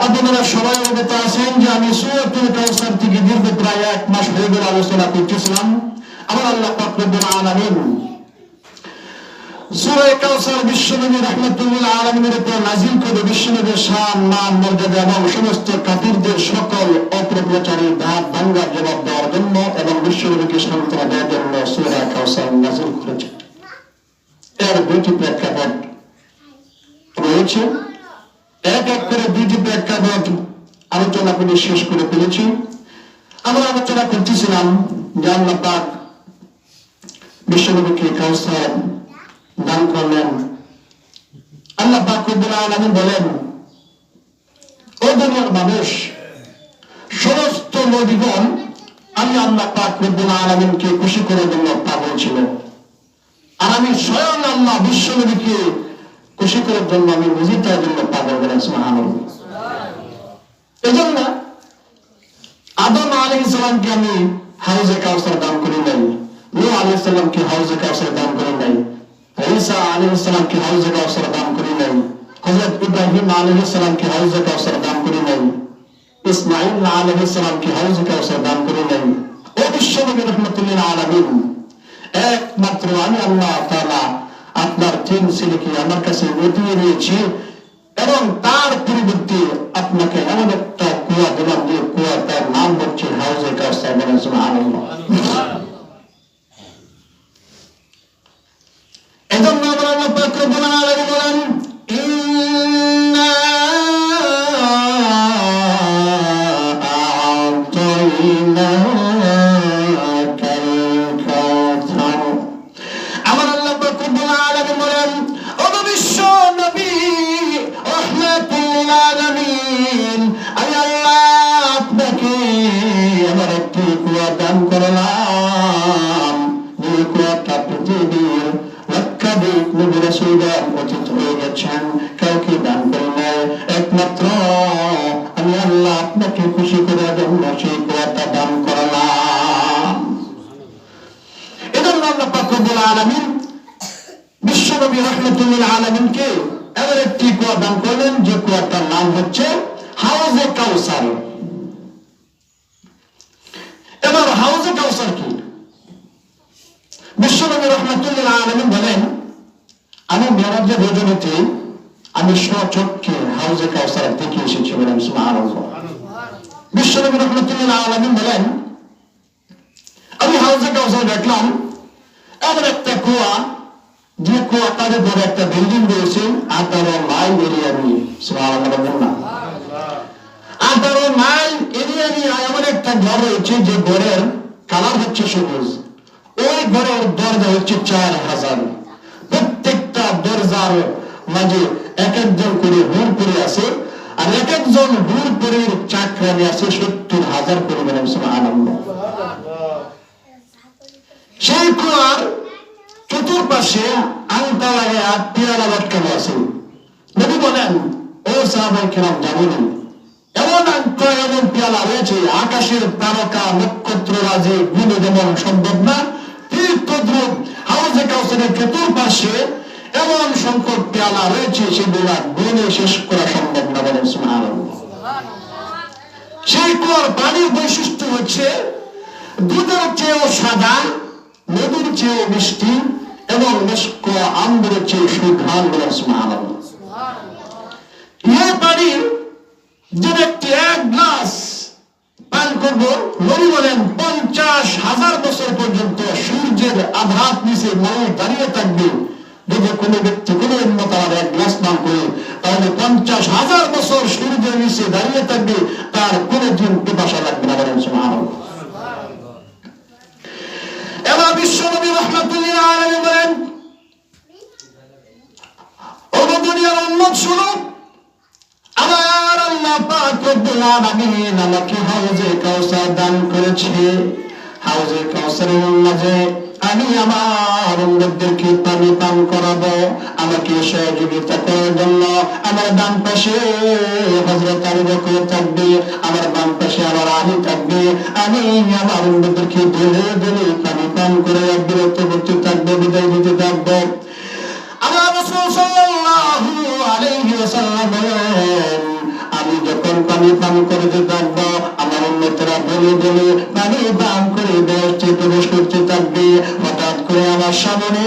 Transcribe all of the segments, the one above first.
আপনারা সবাই অবগত আছেন যে আমি সূরাতুল কাউসার থেকে দীর্ঘ প্রায় 1 মাস হয়ে গেল আলোচনা করতেছিলাম। আমার আল্লাহ পাক রব্বুল আলামিন সূরা কাউসার বিশ্বনবী রাহমাতুল লিল আলামিনের উপর নাযিল করে বিশ্বনবীর শান মান মর্যাদা এবং সমস্ত কাফিরদের সকল অপপ্রচারী দাঁত ভাঙ্গার জবাব দেওয়ার জন্য এবং বিশ্বনবীকে সান্ত্বনা দেওয়ার জন্য সূরা কাউসার নাযিল করেছে। এর দুটি প্রেক্ষাপট রয়েছে। এক এক করে দুটি প্রেক্ষাপট আলোচনা করে শেষ করে ফেলেছি। আমরা আলোচনা করতেছিলাম যে আল্লাহ পাক বিশ্বনবীকে কাউসার দান করলেন। আল্লাহ পাক রব্বুল আলামিন বলেন, ও দুনিয়ার মানুষ, সমস্ত নবীগণ আমি আল্লাহ পাক রব্বুল আলামিনকে খুশি করার জন্য পাগল ছিল, আর আমি স্বয়ং আল্লাহ বিশ্বনবীকে খুশি করার জন্য আমি নিজে তার জন্য পাগল বলেন। সুবহানাল্লাহ। এজন্য আদম আলাইহিস সালামকে আমি হাউজে কাউসার দান করি নাই, নূহ আলাইহিস সালামকে হাউজে কাউসার দান করি নাই, ঈসা আলাইহিস সালামকে হাউজে কাউসার দান করি নাই, হযরত ইব্রাহিম আলাইহিস সালামকে হাউজে কাউসার দান করি নাই, ইসমাঈল আলাইহিস সালামকে হাউজে কাউসার দান করি নাই। ও বিশ্বনবী রাহমাতুল লিল আলামিন, একমাত্র আমি আল্লাহ তাআলা আপনার 3 ছেলেকে আমার কাছে দিয়ে নিয়েছি এবং তার পরিবর্তে আপনাকে এমন একটা কুয়া দিলাম যে কুয়া তার নাম হচ্ছে হাউজে কাউসার। বলেন সুবহানাল্লাহ। এজন্য আল্লাহ পাক রব্বুল আলামিন বলেন, ইন্না আ'তাইনাকাল কাউসার। আমার আল্লাহ পাক রব্বুল আলামিন বলেন, ও বিশ্ব নবী রাহমাতুল লিল আলামিন, আমি আল্লাহ আপনাকে আমার একটি কুয়া দান করলাম, যে কুয়াটা পৃথিবীর লক্ষাধিক নবী রাসূলগণ অতীত হয়ে গেছেন, কাউকে দান করি নাই, একমাত্র আমি আল্লাহ আপনাকে খুশি করার জন্য সেই কুয়াটা দান করলাম। এজন্য আল্লাহ পাক রব্বুল আলামিন বিশ্বনবী রাহমাতুল লিল আলামিনকে এমন একটি কুয়া দান করলেন যে কুয়াটার নাম হচ্ছে হাউজে কাউসার। এবার হাউজে কাউসার কি? বিশ্বনবী রাহমাতুল লিল আলামিন বলেন, আমি মেরাজের রজনীতে আমি স্বচক্ষে হাউজে কাউসার দেখে এসেছি। বলেন সুবহানাল্লাহ। বিশ্বনবী রাহমাতুল লিল আলামিন বলেন, আমি হাউজে কাউসার দেখলাম এমন একটা কুয়া, যে কুয়াটার উপরে একটা বিল্ডিং রয়েছে 18 মাইল এরিয়া নিয়ে। সুবহানাল্লাহ। 18 মাইল এরিয়া নিয়ে এমন একটা ঘর রয়েছে যে ঘরের কালার হচ্ছে সবুজ। ওই ঘরের দরজা হচ্ছে 4000। প্রত্যেকটা দরজার মাঝে এক একজন করে হুর করে আছে, আর এক একজন হুর করে চাকরানি আছে 70,000 করে। বলেন সুবহানাল্লাহ। সেই কুয়ার চতুর্পাশে আংটা লাগায়া পেয়ালা লটকানো আছে। নবী বলেন, ও সাহাবায়ে কেরাম, জানেন এমন আংটা এমন পেয়ালা রয়েছে আকাশের তারকা নক্ষত্র রাজে গুণে যেমন সম্ভব না, ঠিক তদ্রুপ হাউজে কাউসারের চতুর্পাশে এমন সংখ্যক পেয়ালা রয়েছে সেগুলা গুণে শেষ করা সম্ভব না। বলেন সুবহানাল্লাহ। সেই কুয়ার পানির বৈশিষ্ট্য হচ্ছে দুধের চেয়েও সাদা, মধুর চেয়েও মিষ্টি এবং মিষ্ক আম্বরের চেয়ে সুঘ্রাণ। বলেন সুবহানাল্লাহ। এই পানি যে ব্যক্তি 1 গ্লাস পান করব, নবী বলেন 50,000 বছর পর্যন্ত সূর্যের আঘাত নিচে মানুষ দাঁড়িয়ে থাকবে। যদি কোনো ব্যক্তি কোনো উম্মত আর 1 গ্লাস পান করে, তাহলে 50,000 বছর সূর্যের নিচে দাঁড়িয়ে থাকবে, তার কোনোদিন পিপাসা লাগবে না। বলেন সুবহানাল্লাহ। এবার বিশ্বনবী রাহমাতুল লিল আলামিন বলেন, ও দুনিয়ার উম্মত শুনো, আমার আল্লাহ পাক রব্বুল আলামিন আমাকে হাউজে কাউসার দান করেছে। হাউজে কাউসারের মাঝে আমি আমার উম্মতদেরকে পানি পান করাবো। আমাকে সহযোগিতা করার জন্য আমার ডান পাশে হযরত আবু বকর থাকবে, আমার বাম পাশে আমার আলী থাকবে। আমি আমার উম্মতদেরকে ধরে ধরে পানি পান করে বিরত করতে থাকবো, বিদায় দিতে থাকবো। আমার রাসূল সাল্লাল্লাহু আলাইহি ওয়াসাল্লাম বলেন, আমি যখন পানি পান করতে থাকবো, আমার উম্মতেরা বলে বলে পানি পান করে বেহেশতে প্রবেশ করতে থাকবে। হঠাৎ করে আমার সামনে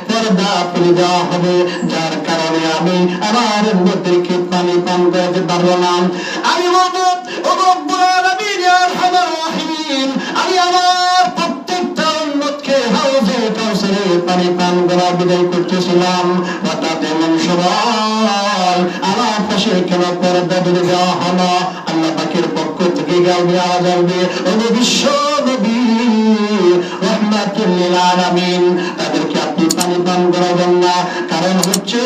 পর্দা ফেলে দেওয়া হবে, যার কারণে আমি আমার উম্মতদেরকে পানি পান করাতে পারবো না। আমি বলবো, ও রব্বুল আলামিন ইয়া আরহামার রাহিমিন, আমি আমার প্রত্যেকটা উম্মতকে হাউজে কাউসারে পানি পান করা বিদায় করতেছিলাম। হঠাৎ এমন সময় আমার পাশে কেন পর্দা ফেলে দেওয়া হলো? আল্লাহ পাকের পক্ষ থেকে গাওয়া আওয়াজ আসবে, ও বিশ্ব নবী রাহমাতুল লিল আলামিন, তাদেরকে আপনি পানি পান করাবেন না। কারণ হচ্ছে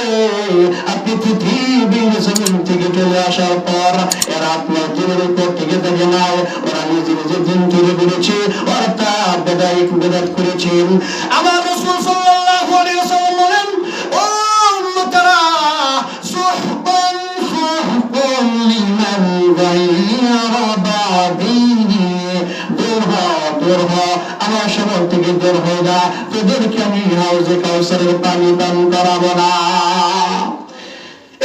আপনি পৃথিবীর জমিন থেকে চলে আসার পর এরা আপনার দিনের উপর থেকে থাকে নাই, ওরা নিজে নিজে দিন তৈরি করেছে, অর্থাৎ বেদাত করেছেন। আমার রাসূল সাল্লাল্লাহু আলাইহি ওয়াসাল্লাম বলেন, ও উম্মতেরা, সুহবান সুহবান লিমান গায়রা বাদিহি, দূর হ আমার সামনে থেকে দূর হয়ে যা, তোদেরকে আমি হাউজে কাউসারের পানি পান করাবো না।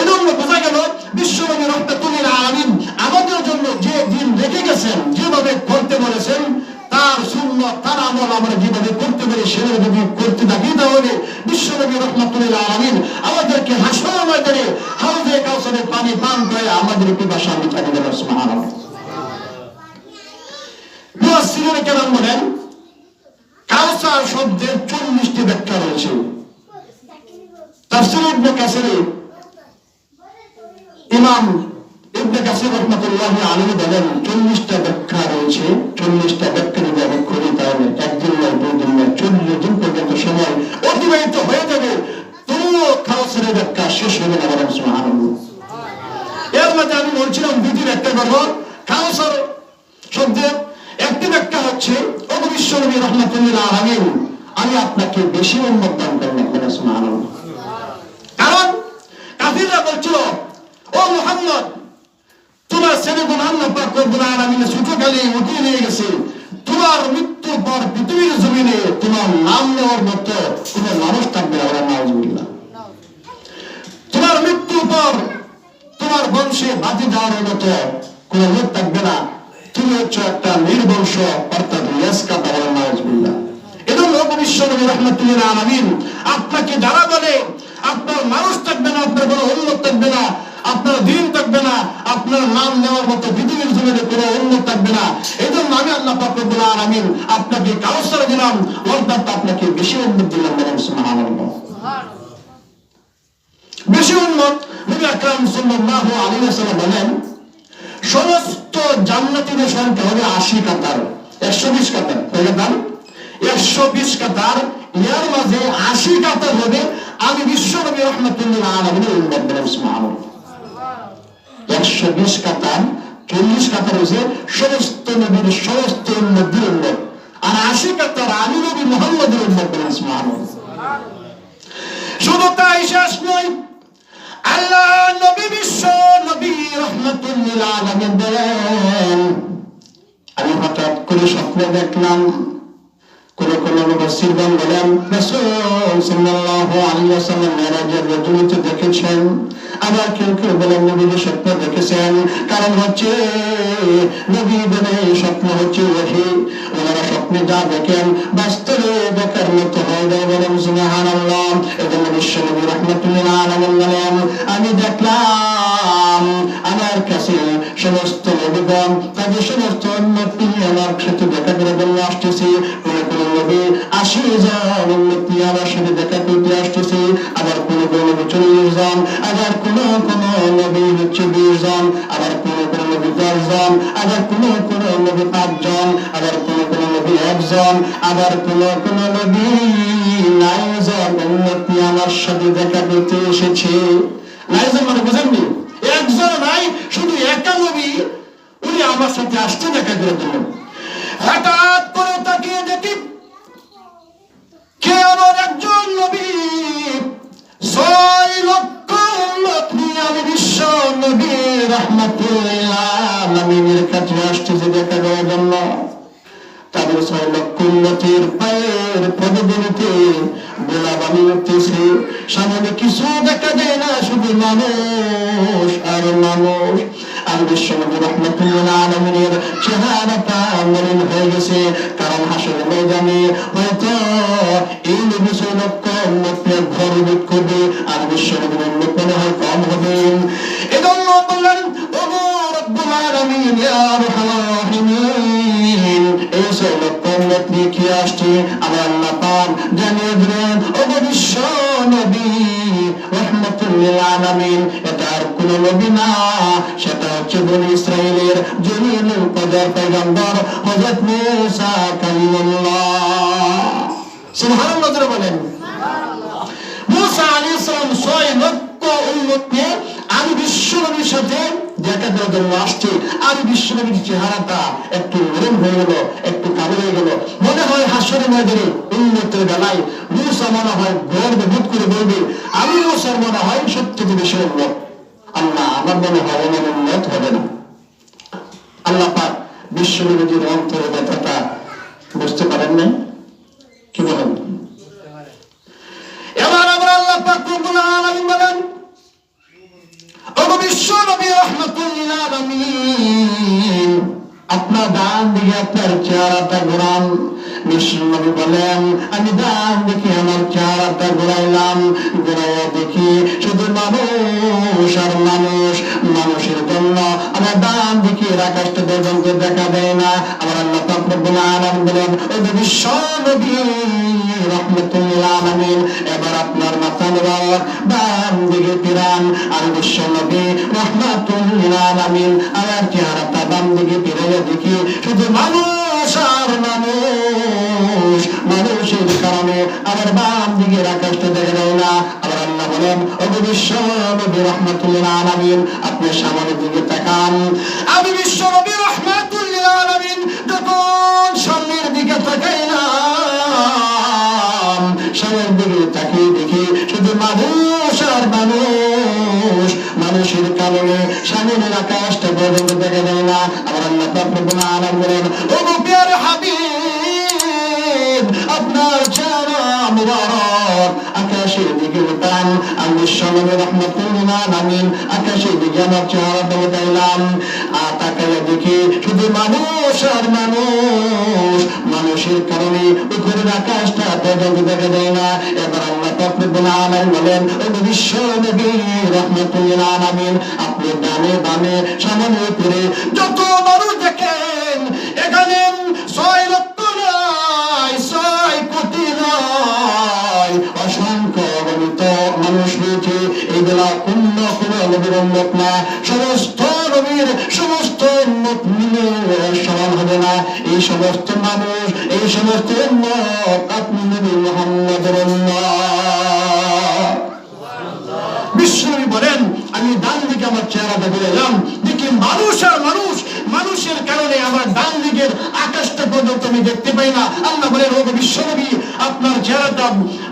এজন্য বোঝা গেল বিশ্বনবী রাহমাতুল লিল আলামিন আমাদের জন্য যে দিন রেখে গেছেন, যেভাবে করতে বলেছেন, তার সুন্নাত তার আমল আমরা যেভাবে করতে পারি সেভাবে যদি করতে থাকি, তাহলে বিশ্বনবী রাহমাতুল লিল আলামিন আমাদেরকে হাসরের ময়দানে হাউজে কাউসারের পানি পান করে আমাদের পিপাসা মিটাতে দেবেন। সুবহানাল্লাহ। মুফাসসিরুনে কেরাম বলেন, কাউসার শব্দের 40টি ব্যাখ্যা রয়েছে। তাফসীর ইবনে কাসিরে ইমাম ইবনে কাসির রাহমাতুল্লাহি আলাইহি বলেন 40টা ব্যাখ্যা রয়েছে। 40টা ব্যাখ্যা যদি আমি করি তাহলে একদিন নয়, 2 দিন নয়, 40 দিন পর্যন্ত সময় অতিবাহিত হয়ে যাবে, তবুও কাউসারের ব্যাখ্যা শেষ হবে না। বলেন সুবহানাল্লাহ। এর মধ্যে আমি বলছিলাম 2টি ব্যাখ্যা করব। কাউসার শব্দের একটি ব্যাখ্যা হচ্ছে, ও বিশ্বনবী রাহমাতুল লিল আলামিন, আমি আপনাকে বেশি উম্মত দান করব। বলেন সুবহানাল্লাহ। কারণ কাফিররা বলছিল, ও মুহাম্মদ, তোমার ছেলেগুলো আল্লাহ পাক রব্বুল আলামিনের ছোটকালে উঠিয়ে নিয়ে গেছে, তোমার মৃত্যুর পর পৃথিবীর জমিনে তোমার নাম নেওয়ার মতো কোন মানুষ থাকবে না। নাউজুবিল্লাহ। তোমার মৃত্যুর পর তোমার বংশে বাতি দেওয়ার মতো কোন লোক থাকবে না, তুমি হচ্ছে একটা নির্বংশ, অর্থাৎ ইয়াসকাতা। নাউজুবিল্লাহ। এজন্য বিশ্বনবী রাহমাতুল লিল আলামিন আপনাকে যারা বলে আপনার মানুষ থাকবে না, আপনার কোনো উম্মত থাকবে না, আপনার দিন থাকবে না, আপনার নাম নেওয়ার মতো পৃথিবীর জমিনে কোনো উম্মত থাকবে না, এই জন্য আমি আল্লাহ পাক রব্বুল আলামিন আপনাকে কাউসার দিলাম, অর্থাৎ আপনাকে বেশি উম্মত দিলাম। বলেন সুবহানাল্লাহ। বেশি উম্মত নবী আকরাম সাল্লাল্লাহু আলাইহি ওয়াসাল্লাম বলেন, সমস্ত জান্নাতীদের সংখ্যা হবে 80 কাতার, 120 কাতার। কয়টা দাম? 120 কাতার। এর মাঝে 80 কাতার হবে আমি বিশ্বনবী রাহমাতুল লিল আলামিনের উম্মত। বলেন সুবহানাল্লাহ। 120 কাতার, 40 কাতার হচ্ছে সমস্ত নবীর সমস্ত উম্মতের উম্মত, আর 80 কাতার আমি নবী মুহাম্মদের উম্মত। বলেন সুবহানাল্লাহ। শুধু তাই শেষ নয়, আল্লাহ নবী বিশ্ব নবী রাহমাতুল লিল আলামিন বলেন, আমি হঠাৎ করে স্বপ্নে দেখলাম, কোন কোন মুফাসসিরগণ বলেন রাসূল সাল্লাল্লাহু আলাইহি ওয়াসাল্লাম মেরাজের রজনীতে দেখেছেন, আবার কেউ কেউ বলেন নবীজি স্বপ্ন দেখেছেন। কারণ হচ্ছে নবী বলে স্বপ্ন হচ্ছে ওহী, ওনারা স্বপ্নে যা দেখেন বাস্তবে দেখার মতো হয় যায়। বলেন সুবহানাল্লাহ। এজন্য বিশ্বনবী রাহমাতুল লিল আলামিন বলেন, আমি দেখলাম আমার কাছে সমস্ত নবীগণ তাদের সমস্ত উম্মত নিয়ে আমার সাথে দেখা করে বলল আসতেছে। কোন কোন নবী 80 জন উম্মত নিয়ে আমার সাথে দেখা করতে আসতেছে, আবার কোন কোন নবী 40 জন, আবার কোন কোন নবী হচ্ছে 20 জন, আবার কোন কোন নবী 10 জন, আবার কোন কোন নবী 5 জন, আবার কোন কোন নবী 1 জন, আবার কোন কোন নবী 9 জন উম্মত নিয়ে আমার সাথে দেখা করতে এসেছে। 9 জন মানে বুঝেননি? একজন নাই, শুধু একা নবী, উনি আমার সাথে আসতে দেখা করে দিলেন। হঠাৎ করে তাকিয়ে দেখি কে আমার একজন নবী 6 লক্ষ উম্মত নিয়ে আমি বিশ্ব নবী রাহমাতুল লিল আলামিনের কাছে আসতেছে দেখা করার জন্য। তাদের 6 লক্ষ উম্মতের পায়ের পদধূলিতে গোলাবালি উঠতেছে, সামনে কিছু দেখা যায় না, শুধু মানুষ আর মানুষ। আমি বিশ্বনবী রাহমাতুল লিল আলামিনের চেহারাটা মলিন হয়ে গেছে। কারণ হাসরের ময়দানে হয়তো এই নবী 6 লক্ষ উম্মতের ঘর উম্মত করবে, আর বিশ্বনবীর উম্মত মনে হয় কম হবে। এজন্য বললেন ওগো রব্বুল আলামিন ইয়া আরহামার রাহিমিন, এই 6 লক্ষ উম্মত নিয়ে কি আসছে আমার আল্লাহ পাক জানিয়ে দিলেন ওগো বিশ্বনবী রাহমাতুল লিল আলামিন, এটা আর কোন নবী না, সেটা হচ্ছে বনী ইসরাইলের জলিলুল কদর পয়গম্বর হযরত মুসা কালিমুল্লাহ। সুবহানাল্লাহ জোরে বলেন সুবহানাল্লাহ। মুসা আলাইহিস সালাম 6 লক্ষ উম্মত নিয়ে আমি বিশ্বনবীর সাথে দেখা করার জন্য আসছে। আমি বিশ্বনবীর চেহারাটা একটু নরম হয়ে গেল, একটু কালো হয়ে গেল। মনে হয় হাসরের ময়দানে উম্মতের বেলায় মুসা মনে হয় গর্ব বোধ করে বলবে আমি মুসার মনে হয় সবথেকে বেশি উম্মত। আল্লাহ আমার মনে হয় আমার উম্মত হবে না। আল্লাহ পাক বিশ্বনবীর অন্তরের ব্যথাটা বুঝতে পারেন নাই, কি বলেন? এবার আমরা আল্লাহ পাক রব্বুল আলামিন বলেন ওগো বিশ্বনবী রাহমাতুল লিল আলামিন, আপনার ডান দিকে আপনার চেহারাটা ঘোরান। বিশ্বনবী বলেন আমি ডান দিকে আমার চেহারাটা ঘোরাইলাম, ঘোরাইয়া দেখি শুধু মানুষ আর মানুষ। মানুষের জন্য আমার ডান দিকের আকাশটা পর্যন্ত দেখা দেয় না। আমার আল্লাহ পাক রব্বুল আলামিন বলেন ওগো বিশ্বনবী রাহমাতুল লিল আলামিন, এবার আপনার মাথা মোবারক ডান দিকে ফিরান। আর বিশ্বনবী রাহমাতুল লিল আলামিন আমার চেহারাটা ডান দিকে ফিরাইয়া দেখি শুধু মানুষ আর মানুষ। মানুষের কারণে আমার বাম দিকের আকাশটা দেখা যায় না। আবার আল্লাহ বলেন ওগো বিশ্বনবী রাহমাতুল লিল আলামিন, আপনি সামনের দিকে তাকান। আমি বিশ্বনবী রাহমাতুল লিল আলামিন যখন সামনের দিকে তাকাইলাম, সামনের দিকে তাকিয়ে দেখি শুধু মানুষ আর মানুষ। মানুষের কারণে সামনের আকাশটা পর্যন্ত দেখা যায় না। আমার আল্লাহ পাক রব্বুল আলামিন বলেন ওগো প্রিয় হাবিব, আপনার চেহারা মুবারক আকাশের দিকে উঠান। আমি বিশ্বনবী রাহমাতুল লিল আলামিন আকাশের দিকে আমার চেহারাটা উঠাইলাম, আর তাকাইয়া দেখি শুধু মানুষ আর মানুষ। মানুষের কারণে উপরের আকাশটা পর্যন্ত দেখা যায় না। এবার আল্লাহ পাক রব্বুল আলামিন বলেন ওগো বিশ্বনবী রাহমাতুল লিল আলামিন, আপনি ডানে বামে সামনে উপরে যত মানুষ দেখেন, এখানে 6 লক্ষ নয়, 6 কোটি নয়, অসংখ্য অগণিত মানুষ রয়েছে। এইগুলা কোন নবীর উম্মত না, সমস্ত নবীর সমস্ত উম্মত মিলে সমান হবে না। এই সমস্ত মানুষ, এই সমস্ত উম্মত আপনি নবী মুহাম্মদের উম্মত। বিশ্বনবী বলেন আমি ডান দিকে আমার চেহারাটা ফিরাইলাম, দেখি মানুষ আর মানুষ। মানুষের কারণে আমার ডান দিকের আকাশটা পর্যন্ত আমি দেখতে পাই না। আল্লাহ বলেন ওগো বিশ্বনবী আপনার চেহারাটা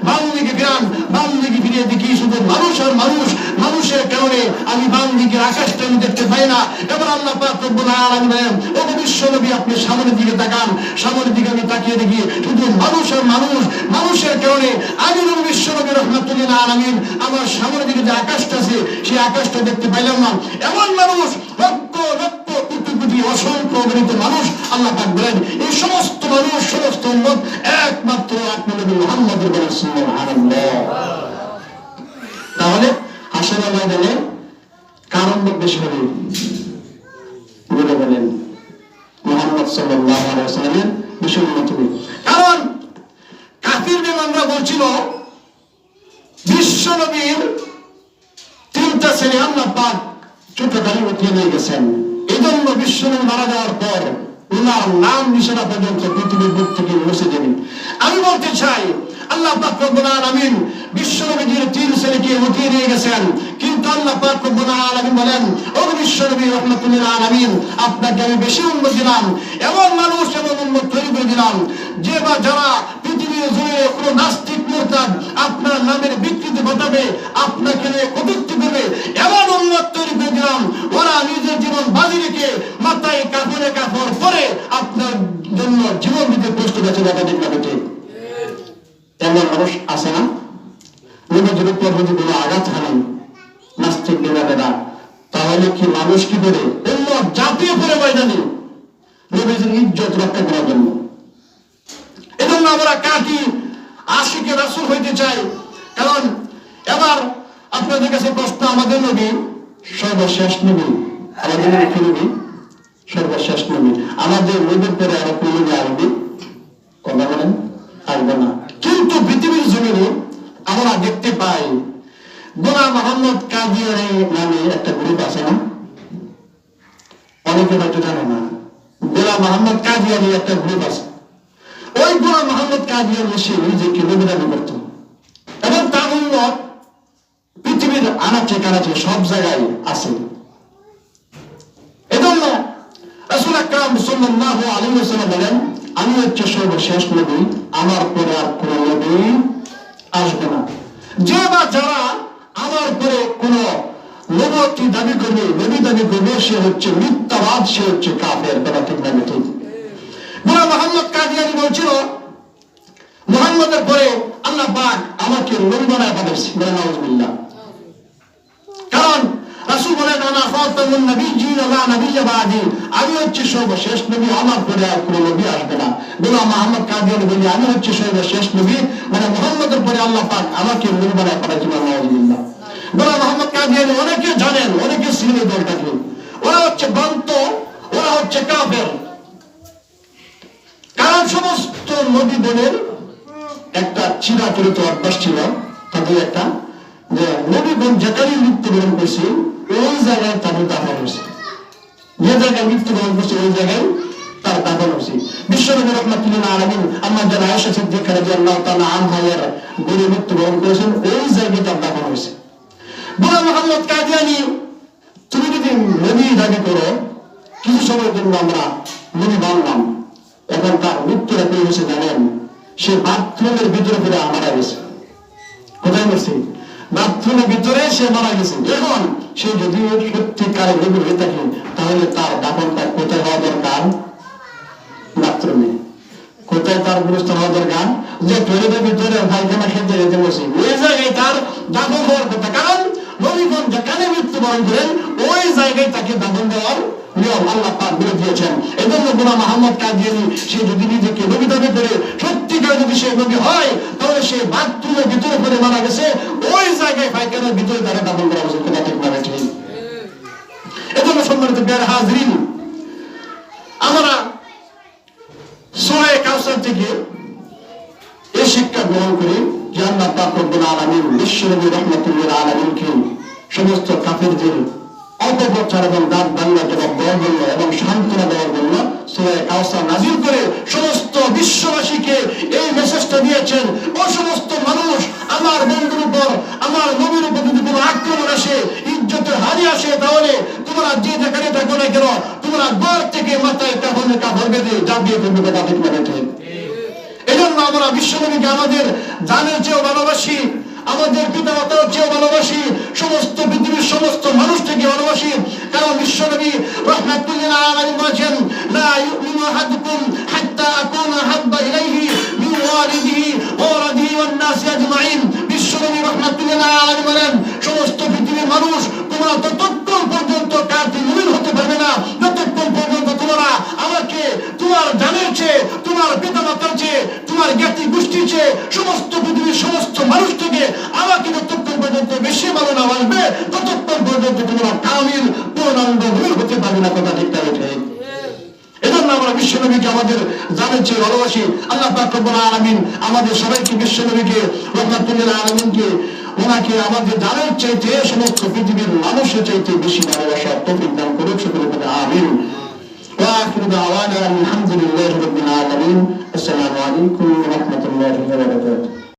বাম দিকে ফিরান। বাম দিকে ফিরে দেখি শুধু মানুষ আর মানুষ। মানুষের কারণে আমি বাম দিকের আকাশটা আমি দেখতে পাই না। এবার আল্লাহ পাক রব্বুল আলামিন বলেন ওগো বিশ্বনবী আপনি সামনের দিকে তাকান। সামনের দিকে আমি তাকিয়ে দেখি শুধু মানুষ আর মানুষ। মানুষের কারণে আমি নবী বিশ্বনবী রাহমাতুল লিল আলামিন আমার সামনের দিকে যে আকাশটা আছে সেই আকাশটা দেখতে পাইলাম না। এমন মানুষ লক্ষ লক্ষ কোটি কোটি অসংখ্য অগণিত মানুষ। আল্লাহ পাক বলেন এই সমস্ত মানুষ সমস্ত উম্মত একমাত্র আপনি নবী মুহাম্মদের বলেন সুবহানাল্লাহ। তাহলে হাসরের ময়দানে কার উম্মত বেশি হবে? বলে বলেন মুহাম্মদ সাল্লাল্লাহু আলাইহি ওয়াসাল্লামের বেশি উম্মত হবে। কারণ কাফির বেঈমানরা বলছিল বিশ্বনবীর 3টা ছেলে আল্লাহ পাক ছোটখালি উঠিয়ে নিয়ে গেছেন। এই জন্য বিশ্বনবী মারা যাওয়ার পর উনার নাম নিশানা পর্যন্ত পৃথিবীর বুক থেকে মুছে দেবেন। আমি বলতে চাই আল্লাহ পাক রব্বুল আলামিন বিশ্বনবীর 3 ছেলেকে উঠিয়ে নিয়ে গেছেন, কিন্তু আল্লাহ পাক রব্বুল আলামিন বলেন ও বিশ্বনবী রাহমাতুল লিল আলামিন আপনাকে আমি বেশি উম্মত দিলাম। এমন মানুষ এমন উম্মত তৈরি করে দিলাম যে বা যারা পৃথিবীর জুড়ে কোনো নাস্তিক মুরতাদ আপনার নামের বিকৃতি ঘটাবে, আপনাকে নিয়ে কটূক্তি করবে, এমন উম্মত তৈরি করে দিলাম ওরা নিজের জীবন বাজি রেখে মাথায় কাপড়ে কাপড় পরে আপনার জন্য জীবন দিতে প্রস্তুত আছে। কথা ঠিক না বেঠিক? এমন মানুষ আছে না? নিজের উপর যদি কোনো আঘাত হানেন নাস্তিক বেদাবেদা, তাহলে কি মানুষ কি করে উম্মত জাতীয় পরে ময়দানে নবীজির ইজ্জত রক্ষা করার জন্য। এজন্য আমরা কাকি আশিকে রাসূল হইতে চাই। কারণ এবার আপনাদের কাছে প্রশ্ন, আমাদের নবী সর্বশেষ নবী, আমাদের নবী কি নবী? সর্বশেষ নবী। আমাদের নবীর পরে আরো কোন নবী আসবে? কথা বলেন, আসবে না। কিন্তু পৃথিবীর জমিনে আমরা দেখতে পাই গোলাম মোহাম্মদ কাদিয়ানী নামে একটা গ্রুপ আছে না? অনেকে হয়তো জানে না। গোলাম মোহাম্মদ কাদিয়ানী একটা গ্রুপ আছে। ওই গোলাম মোহাম্মদ কাদিয়ানী সে নিজেকে নবী দাবি করত এবং তার উম্মত পৃথিবীর আনাচে কানাচে সব জায়গায় আছে। এজন্য রাসূল আকরাম সাল্লাল্লাহু আলাইহি ওয়াসাল্লাম বলেন, আমি হচ্ছে সর্বশেষ নবী, আমার পরে আর কোন নবী আসবে না। যে বা যারা আমার পরে কোন নবুয়ত দাবি করবে, নবী দাবি করবে, সে হচ্ছে মিথ্যাবাদ, সে হচ্ছে কাফের। কথা ঠিক না ঠিক? গোলাম মোহাম্মদ কাদিয়ানী বলছিল, মুহাম্মদের পরে আল্লাহ পাক আমাকে নবী বানায় পাঠাইছে। নাউজুবিল্লাহ। কারণ রাসূল বলেন, আনা খাতামুন নবিয়্যিন লা নবিয়্য বাদি, আমি হচ্ছে সর্বশেষ নবী, আমার পরে আর কোনো নবী আসবে না। গোলাম মোহাম্মদ কাদিয়ানী বলে, আমি হচ্ছে সর্বশেষ নবী, মানে মুহাম্মদের পরে আল্লাহ পাক আমাকে নবী বানায় পাঠাইছে। নাউজুবিল্লাহ। গোলাম মোহাম্মদ কাদিয়ানী অনেকে জানেন, অনেকে চিনে দলটাকে। ওরা হচ্ছে ভ্রান্ত, ওরা হচ্ছে কাফের। কারণ সমস্ত নবীগণের একটা চিরাচরিত অভ্যাস ছিল, তাদের একটা, যে নবীগণ যেখানে মৃত্যুবরণ করছে ওই জায়গায় তাদের দাফন হয়েছে। যে জায়গায় মৃত্যুবরণ করছে ওই জায়গায় তার দাফন হয়েছে। বিশ্বনবী রাহমাতুল্লিল আলামিন আম্মা জান আয়েশা সিদ্দিকা রাদিয়াল্লাহু তাআলা আনহার গড়ে মৃত্যুবরণ করেছেন, ওই জায়গায় তার দাফন হয়েছে। গোলাম মোহাম্মদ কাদিয়ানী, তুমি যদি নবী দাবি করো, কিছু সময়ের জন্য আমরা নবী মানলাম, এখন তার মৃত্যুটা পেয়ে গেছে জানেন? সে বাথরুমের ভিতরে ফিরে মারা গেছে। কোথায় গেছে? বাথরুমের ভিতরে সে মারা গেছে। এখন সে যদি সত্যিকারে নবী হয়ে থাকে, তাহলে তার দাফনটা কোথায় হওয়া দরকার? বাথরুমে। কোথায় তার গুরুস্থান হওয়া দরকার? যে টয়লেটের ভিতরে পায়খানা খেতে যেতে বসে, ওই জায়গায় তার দাফন হওয়ার কথা। কারণ নবীগণ যেখানে মৃত্যুবরণ করেন ওই জায়গায় তাকে দাফন দেওয়ার নিয়ম আল্লাহ পাক বলে দিয়েছেন। এজন্য গোলাম মোহাম্মদ কাদিয়ানী সে যদি নিজেকে নবী দাবি করে, সত্যিকার যদি সে নবী হয়, তাহলে সে বাথরুমের ভিতরে পড়ে মারা গেছে, ওই জায়গায় পায়খানার ভিতরে তারা দাফন করা উচিত। কথা ঠিক না ঠিক? এজন্য সম্মানিত প্রিয় হাজরিন, আমরা সূরা কাউসার থেকে এই শিক্ষা গ্রহণ করি যে আল্লাহ পাক রব্বুল আলামিন বিশ্বনবী রাহমাতুল্লিল আলামিনকে সমস্ত কাফেরদের অপপ্রচার এবং দাঁত ভাঙার জবাব দেওয়ার জন্য এবং সান্ত্বনা দেওয়ার জন্য সূরা কাউসার নাযিল করে সমস্ত বিশ্ববাসীকে এই মেসেজটা দিয়েছেন। ও সমস্ত মানুষ, আমার বন্ধুর উপর, আমার নবীর উপর যদি কোনো আক্রমণ আসে, ইজ্জতের হানি আসে, তাহলে তোমরা যে যেখানে থাকো না কেন, তোমরা ঘর থেকে মাথায় কাপড় বেঁধে জাপিয়ে ফেলবে। কথা ঠিক না ঠিক? এজন্য আমরা বিশ্বনবীকে আমাদের জানের চেয়েও ভালোবাসি, আমাদের পিতা মাতার চেয়েও ভালোবাসি, সমস্ত পৃথিবীর সমস্ত মানুষ থেকে ভালোবাসি। কারণ বিশ্বনবী রাহমাতুল্লিল আলামিন বলেছেন, লা ইউমিনু আহাদুকুম হাত্তা আকুনা হাব্বা ইলাইহি মিন ওয়ালিদিহি ওয়া ওয়ালাদিহি ওয়ান নাসি আজমাইন। বিশ্বনবী রাহমাতুল্লিল আলামিন বলেন, সমস্ত পৃথিবীর মানুষ তোমরা ততক্ষণ পর্যন্ত কাফির মুমিন হতে পারবে না যতক্ষণ পর্যন্ত তোমরা আমাকে তোমার জানের চেয়ে, তোমার পিতা মাতার চেয়ে, তোমার জ্ঞাতি গোষ্ঠীর চেয়ে, সমস্ত পৃথিবীর সমস্ত মানুষ থেকে আমাকে যতক্ষণ পর্যন্ত বেশি ভালো না বাসবে, ততক্ষণ পর্যন্ত তোমরা কামিল পূর্ণাঙ্গ মুমিন হতে পারবে না। কথা ঠিক না ঠিক? এজন্য আমরা বিশ্বনবীকে আমাদের জানের চেয়ে ভালোবাসি। আল্লাহ পাক রব্বুল আলামিন আমাদের সবাইকে বিশ্বনবীকে রাহমাতুল্লিল আলামিনকে, ওনাকে আমাদের জানের চাইতে সমস্ত পৃথিবীর মানুষের চাইতে বেশি ভালোবাসার তৌফিক দান করুক। সকলে বলে আমিন। ওয়া আখিরু দাওয়ানা আলহামদুলিল্লাহি রাব্বিল আলামিন। আসসালামু আলাইকুম।